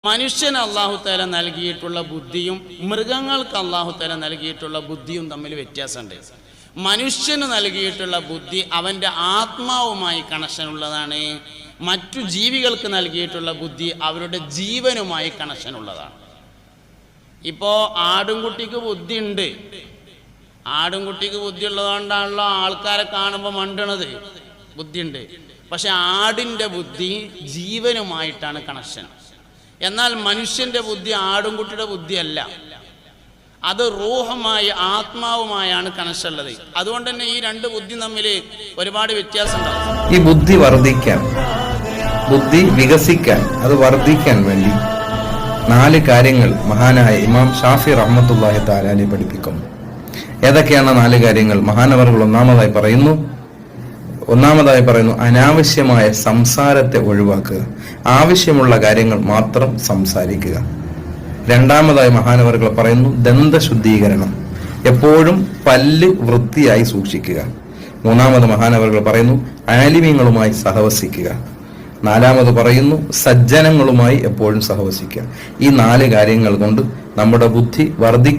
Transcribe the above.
മനുഷ്യന് അല്ലാഹു തആല നൽകിയിട്ടുള്ള ബുദ്ധിയും മൃഗങ്ങൾക്ക് അല്ലാഹു തആല നൽകിയിട്ടുള്ള ബുദ്ധിയും തമ്മിൽ വ്യത്യാസമുണ്ട്. മനുഷ്യന് നൽകിയിട്ടുള്ള ബുദ്ധി അവൻ്റെ ആത്മാവുമായി കണക്ഷനുള്ളതാണ്. മറ്റു ജീവികൾക്ക് നൽകിയിട്ടുള്ള ബുദ്ധി അവരുടെ ജീവനുമായി കണക്ഷനുള്ളതാണ്. ഇപ്പോൾ ആടുംകുട്ടിക്ക് ബുദ്ധിയുണ്ട്. ആടുംകുട്ടിക്ക് ബുദ്ധി ഉള്ളതുകൊണ്ടാണല്ലോ ആൾക്കാരെ കാണുമ്പോൾ മണ്ടണത്. ബുദ്ധിയുണ്ട്. പക്ഷെ ആടിൻ്റെ ബുദ്ധി ജീവനുമായിട്ടാണ് കണക്ഷൻ. എന്നാൽ മനുഷ്യൻ്റെ ബുദ്ധി ആടുംകുട്ടിയുടെ ബുദ്ധിയല്ല, അത് റൂഹുമായി ആത്മാവുമായാണ് കണക്ഷൻ ഉള്ളത്. അതുകൊണ്ട് തന്നെ ഈ രണ്ട് ബുദ്ധി തമ്മിൽ ഒരുപാട് വ്യത്യാസം ഉണ്ടാവും. ഈ ബുദ്ധി വർദ്ധിക്കാൻ, ബുദ്ധി വികസിക്കാൻ, അത് വർദ്ധിക്കാൻ വേണ്ടി 4 കാര്യങ്ങൾ മഹാനായ ഇമാം ഷാഫി റഹ്മത്തുള്ളാഹി തആല പഠിപ്പിക്കുന്നു. ഏതൊക്കെയാണ് 4 കാര്യങ്ങൾ? മഹാനവറുകൾ ഒന്നാമതായി പറയുന്നു അനാവശ്യമായ സംസാരത്തെ ഒഴിവാക്കുക, ആവശ്യമുള്ള കാര്യങ്ങൾ മാത്രം സംസാരിക്കുക. രണ്ടാമതായി മഹാനവറുകൾ പറയുന്നു ദന്തശുദ്ധീകരണം, എപ്പോഴും പല്ല് വൃത്തിയായി സൂക്ഷിക്കുക. മൂന്നാമത് മഹാനവറുകൾ പറയുന്നു ആലിമീങ്ങളുമായി സഹവസിക്കുക. നാലാമത് പറയുന്നു സജ്ജനങ്ങളുമായി എപ്പോഴും സഹവസിക്കുക. ഈ 4 കാര്യങ്ങൾ കൊണ്ട് നമ്മുടെ ബുദ്ധി വർദ്ധിക്കും.